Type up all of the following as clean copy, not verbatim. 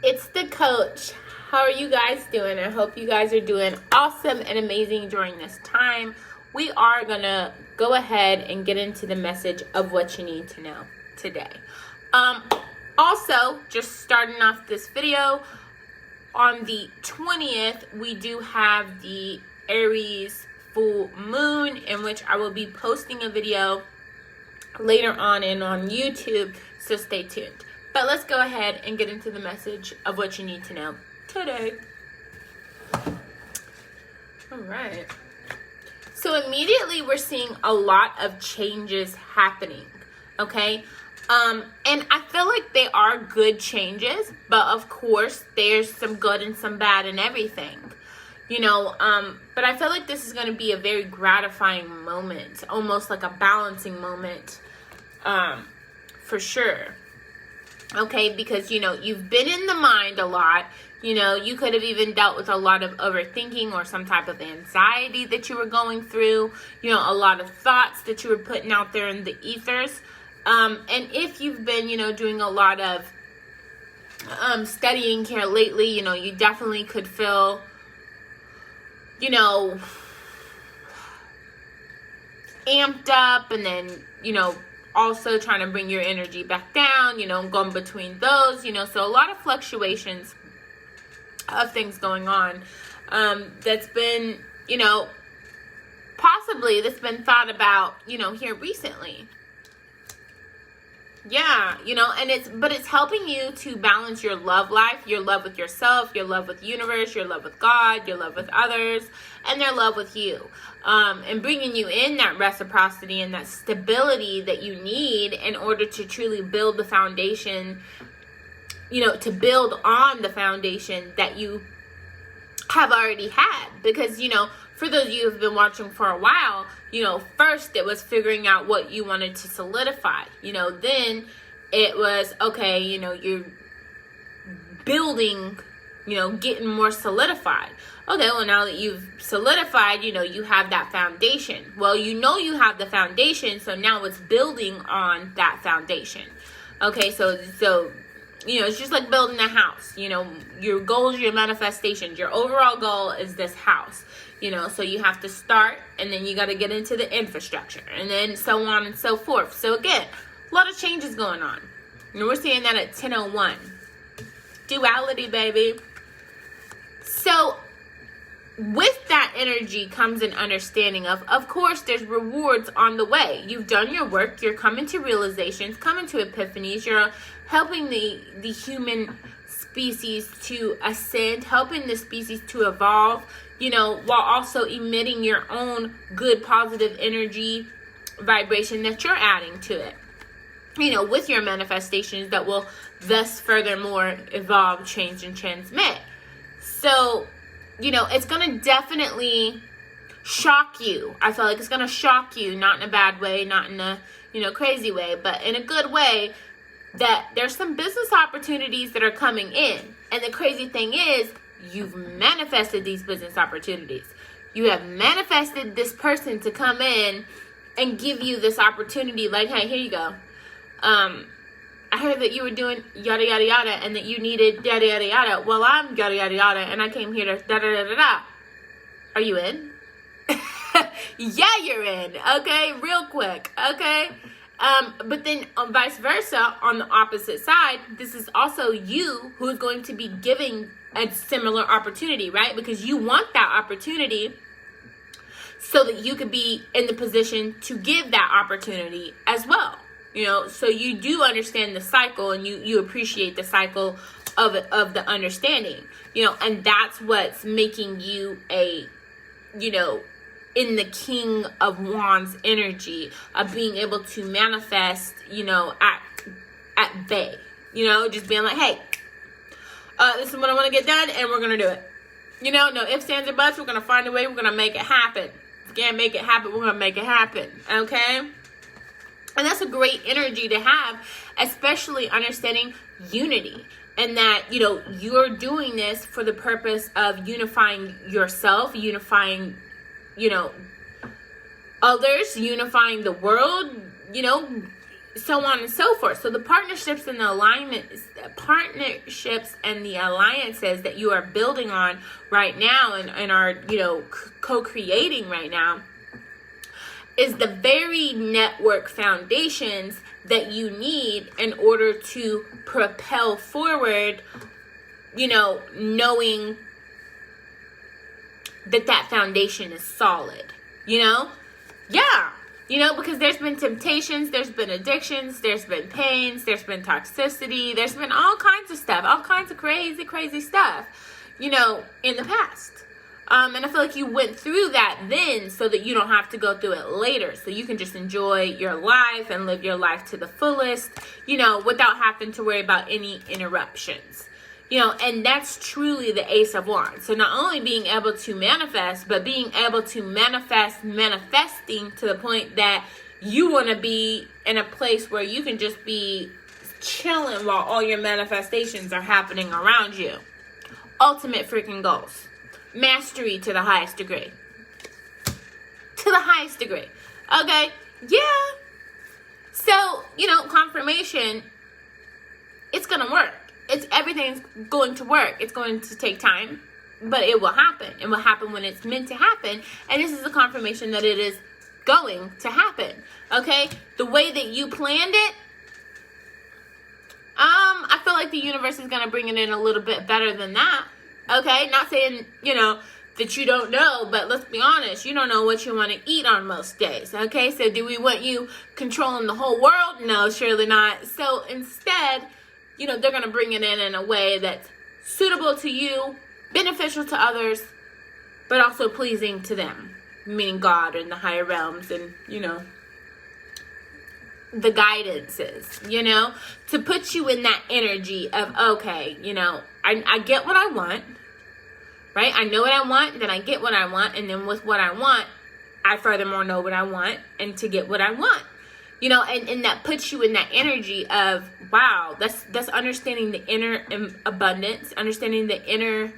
It's the coach. How are you guys doing? I hope you guys are doing awesome and amazing during this time. We are going to go ahead and get into the message of what you need to know today. Also, just starting off this video, on the 20th, we do have the Aries full moon, in which I will be posting a video later on and on YouTube, so stay tuned. But let's go ahead and get into the message of what you need to know today. All right. So immediately we're seeing a lot of changes happening, okay? And I feel like they are good changes, but of course there's some good and some bad in everything, but I feel like this is going to be a very gratifying moment, almost like a balancing moment, for sure. Okay, because, you've been in the mind a lot. You could have even dealt with a lot of overthinking or some type of anxiety that you were going through, a lot of thoughts that you were putting out there in the ethers. And if you've been, doing a lot of studying here lately, you definitely could feel, amped up, and then, also trying to bring your energy back down, going between those, so a lot of fluctuations of things going on, that's been, possibly that's been thought about, here recently. Yeah, and it's helping you to balance your love life, your love with yourself, your love with the universe, your love with God, your love with others, and their love with you. And bringing you in that reciprocity and that stability that you need in order to truly build the foundation, to build on the foundation that you have already had. Because, for those of you who've been watching for a while, first it was figuring out what you wanted to solidify. Then it was, okay, you're building, getting more solidified. Okay, well, now that you've solidified, you have that foundation. Well, you have the foundation, so now it's building on that foundation. Okay, so it's just like building a house. Your goals, your manifestations, your overall goal is this house. So you have to start, and then you got to get into the infrastructure, and then so on and so forth. So again, a lot of changes going on. And we're seeing that at 10:01. Duality, baby. So with that energy comes an understanding of course, there's rewards on the way. You've done your work. You're coming to realizations, coming to epiphanies. You're helping the human species to ascend, helping the species to evolve, while also emitting your own good, positive energy vibration that you're adding to it, with your manifestations that will thus furthermore evolve, change, and transmit. So, it's going to definitely shock you. I feel like it's going to shock you, not in a bad way, not in a, crazy way, but in a good way, that there's some business opportunities that are coming in. And the crazy thing is, you've manifested these business opportunities. You have manifested this person to come in and give you this opportunity. Like, hey, here you go. I heard that you were doing yada, yada, yada, and that you needed yada, yada, yada. Well, I'm yada, yada, yada, and I came here to da, da, da, da, da. Are you in? Yeah, you're in. Okay, real quick. Okay. But then vice versa, on the opposite side, this is also you who's going to be giving a similar opportunity, right? Because you want that opportunity so that you could be in the position to give that opportunity as well. So you do understand the cycle, and you appreciate the cycle of the understanding, and that's what's making you a, in the King of Wands energy of being able to manifest, at bay, just being like, hey, this is what I want to get done, and we're going to do it. No ifs, ands, or buts. We're going to find a way. We're going to make it happen. If we can't make it happen, we're going to make it happen. Okay? And that's a great energy to have, especially understanding unity. And that, you're doing this for the purpose of unifying yourself, unifying, others, unifying the world, so on and so forth. So the partnerships and the alliances that you are building on right now and are, co-creating right now is the very network foundations that you need in order to propel forward, knowing that foundation is solid, Yeah. Because there's been temptations, there's been addictions, there's been pains, there's been toxicity, there's been all kinds of stuff, all kinds of crazy, crazy stuff, in the past. And I feel like you went through that then so that you don't have to go through it later. So you can just enjoy your life and live your life to the fullest, without having to worry about any interruptions. And that's truly the Ace of Wands. So not only being able to manifest, but being able to manifesting to the point that you want to be in a place where you can just be chilling while all your manifestations are happening around you. Ultimate freaking goals. Mastery to the highest degree. To the highest degree. Okay? Yeah. So, confirmation, it's going to work. Everything's going to work. It's going to take time, but it will happen. It will happen when it's meant to happen. And this is a confirmation that it is going to happen. Okay? The way that you planned it, I feel like the universe is going to bring it in a little bit better than that. Okay? Not saying, that you don't know, but let's be honest, you don't know what you want to eat on most days. Okay? So do we want you controlling the whole world? No, surely not. So instead, they're going to bring it in a way that's suitable to you, beneficial to others, but also pleasing to them, meaning God and the higher realms and, the guidances, to put you in that energy of, okay, I get what I want, right? I know what I want, then I get what I want, and then with what I want, I furthermore know what I want, and to get what I want. And that puts you in that energy of, wow, that's understanding the inner abundance, understanding the inner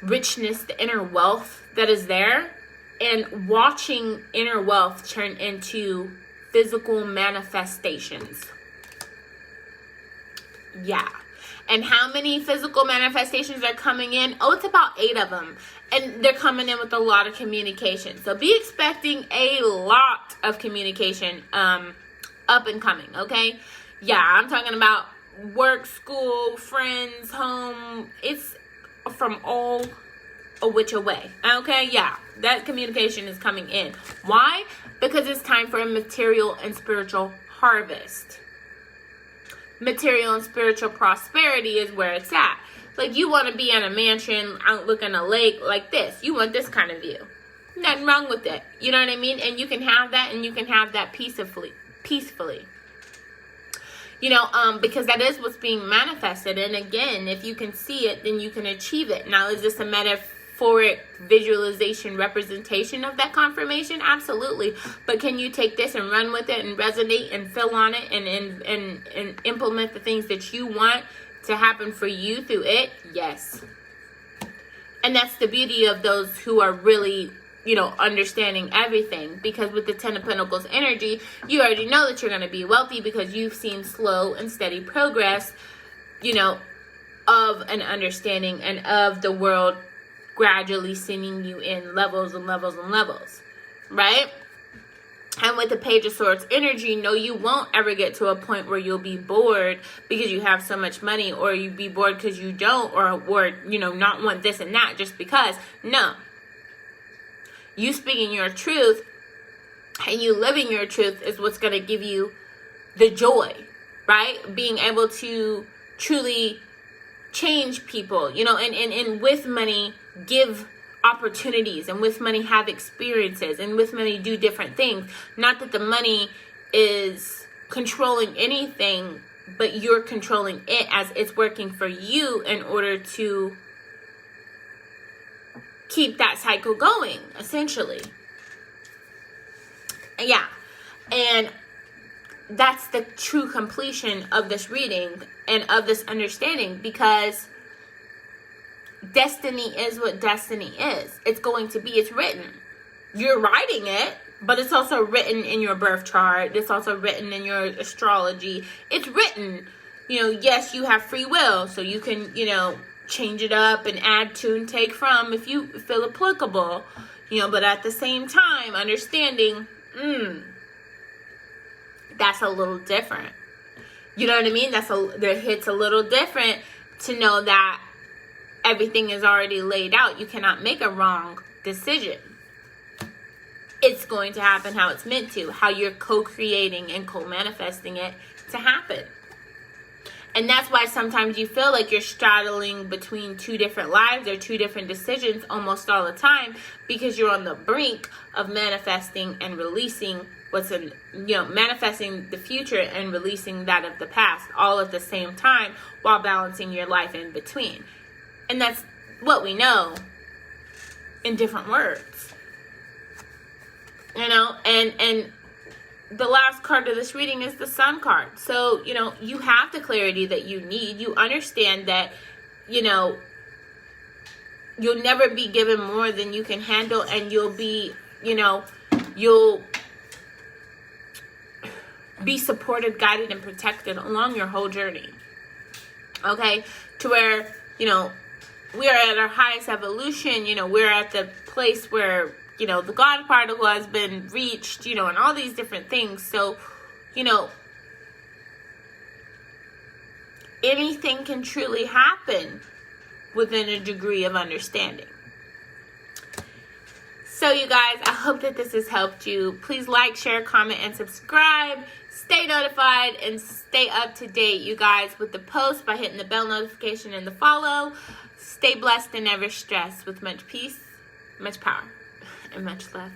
richness, the inner wealth that is there, and watching inner wealth turn into physical manifestations. Yeah. And how many physical manifestations are coming in? Oh, it's about 8 of them. And they're coming in with a lot of communication. So be expecting a lot of communication up and coming, okay? Yeah, I'm talking about work, school, friends, home. It's from all a which away, okay? Yeah, that communication is coming in. Why? Because it's time for a material and spiritual harvest. Material and spiritual prosperity is where it's at. Like, you want to be in a mansion out looking a lake like this. You want this kind of view. Nothing wrong with it. You know what I mean? And you can have that, and you can have that peacefully. Because that is what's being manifested. And again, if you can see it, then you can achieve it. Now, is this a metaphoric visualization representation of that confirmation? Absolutely. But can you take this and run with it and resonate and feel on it and implement the things that you want to happen for you through it? Yes. And that's the beauty of those who are really, understanding everything. Because with the 10 of Pentacles energy, you already know that you're going to be wealthy because you've seen slow and steady progress, of an understanding and of the world gradually sending you in levels and levels and levels, right? And with the Page of Swords energy, no, you won't ever get to a point where you'll be bored because you have so much money, or you be bored because you don't, or not want this and that just because. No. You speaking your truth and you living your truth is what's going to give you the joy, right? Being able to truly change people, and with money give opportunities, and with money have experiences, and with money do different things. Not that the money is controlling anything, but you're controlling it as it's working for you in order to keep that cycle going, essentially. Yeah. And that's the true completion of this reading and of this understanding, because destiny is what destiny is. It's going to be. It's written. You're writing it, But it's also written in your birth chart. It's also written in your astrology. It's written. Yes, you have free will. So you can, change it up and add to and take from if you feel applicable. But at the same time, understanding, that's a little different. You know what I mean? That hits a little different to know that everything is already laid out. You cannot make a wrong decision. It's going to happen how it's meant to, how you're co-creating and co-manifesting it to happen. And that's why sometimes you feel like you're straddling between two different lives or two different decisions almost all the time, because you're on the brink of manifesting and releasing manifesting the future and releasing that of the past all at the same time while balancing your life in between. And that's what we know in different words. And the last card of this reading is the Sun card. So, you have the clarity that you need. You understand that, you'll never be given more than you can handle, and you'll be supported, guided, and protected along your whole journey. Okay? To where, we are at our highest evolution. We're at the place where, the God particle has been reached, and all these different things. So, anything can truly happen within a degree of understanding. So, you guys, I hope that this has helped you. Please like, share, comment, and subscribe. Stay notified and stay up to date, you guys, with the post by hitting the bell notification and the follow. Stay blessed and never stressed, with much peace, much power, and much love.